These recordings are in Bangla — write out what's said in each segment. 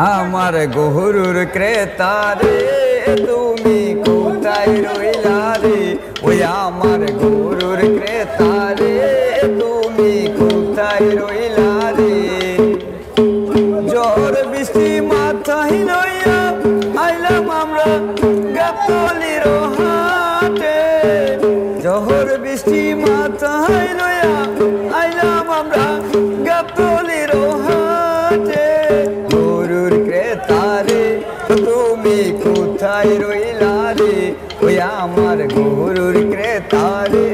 আমার গরুর ক্রেতা রে তুমি কোথায় রইলা রে ওই আমার গরুর ক্রেতা রে তুমি কোথায় রইলা রে ঝড় বৃষ্টি মাথায় লইয়া আইলাম আমরা গাবতলির হাটে ঝড় বৃষ্টি মাথায় লইয়া আইলাম আমরা গাবতলির হাটে গরুর ক্রেতা রে তুমি কোথায় রইলা রে ওই আমার গরুর ক্রেতা রে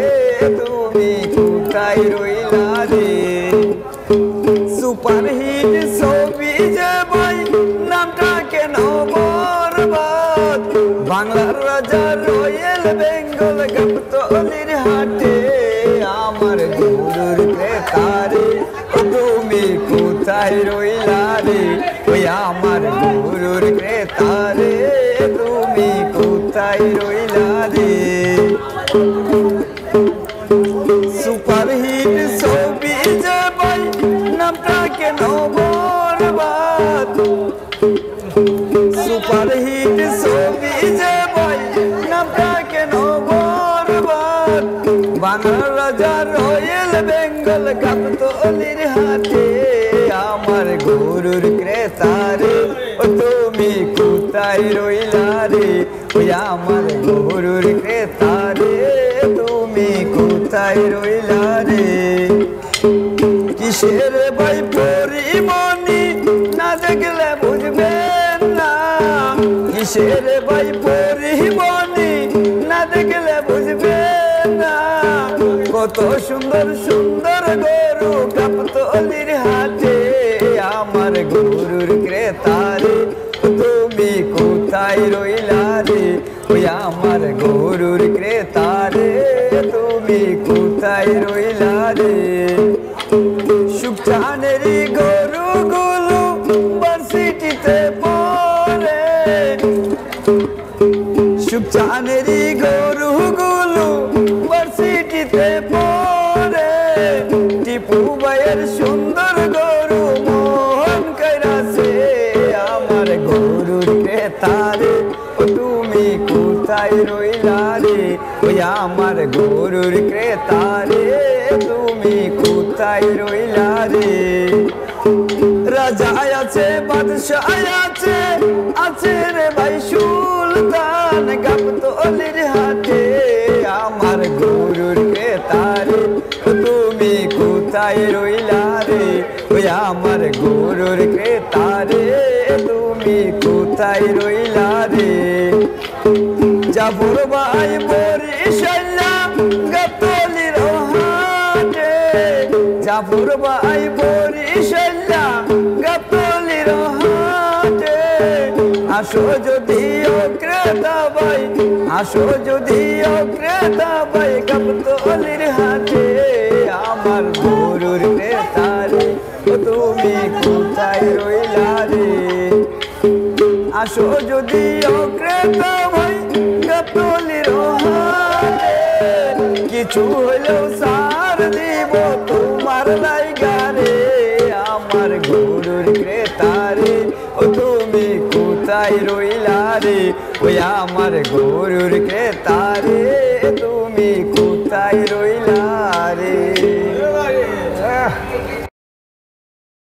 তুমি কোথায় রইলা রে সুপারহিট ছবি যে ভাই নামটা কেন বরবাদ বাংলার রাজা রয়েল বেঙ্গল গাবতলির হাটে আমার গরুর ক্রেতা রে তুমি কোথায় রইলা রে ওই আমার গরুর ক্রেতা রে তুমি কোথায় রইলা রে সুপারহিট ছবি যে ভাই নামটা কেন বরবাদ সুপারহিট ছবি যে ভাই নামটা কেন বরবাদ বাংলার রাজা রয়েল বেঙ্গল গাবতলির হাটে আমার গরুর ক্রেতা রে তুমি কোথায় রইলা রে ওই আমার গরুর ক্রেতা রে তুমি কোথায় রইলা রে কিসের ভাই পরিমণি না দেখলে বুঝবেন না কিসের ভাই পরিমণি না দেখলে বুঝবেন না কত সুন্দর সুন্দর গরু গাবতলির হাটে আমার গরুর ক্রেতা রে তুমি কোথায় রইলা রে ওই আমার গরুর ক্রেতা রে তুমি কোথায় রইলা রে সুখচানেরই গরুগুলো ভার্সিটিতে পড়ে সুখচানেরই গরুগুলো ভার্সিটিতে পড়ে টিপু ভাইয়ের সুন্দর গরু মোহন কইরাছে আমার গরুর ক্রেতা রে তুমি কোথায় রইলা রে ওই আমার গরুর ক্রেতা রে তুমি কোথায় রইলা রে রাজা আছে বাদশাহ আছে আছে রে ভাই সুলতান গাবতলির হাটে আমার গরুর ক্রেতা রে তুমি কোথায় রইলা রে ওই আমার গরুর ক্রেতা রে তুমি কোথায় রইলা রে জাফর ভাই বরিশাল্লা গাবতলির হাটে জাফর ভাই বরিশাল্লা গাবতলির হাটে আসো যদিও ক্রেতা ভাই আসো যদিও ক্রেতা ভাই গাবতলির হাটে আমার গরুর ক্রেতা রে তুমি কোথায় রইলা রে আসো যদিও ক্রেতা ভাই গাবতলির হাটে কিছু হইলেও সার দিব তোমার লাইগা রে আমার গরুর ক্রেতা রে তুমি কোথায় রইলা রে ওই আমার গরুর ক্রেতা রে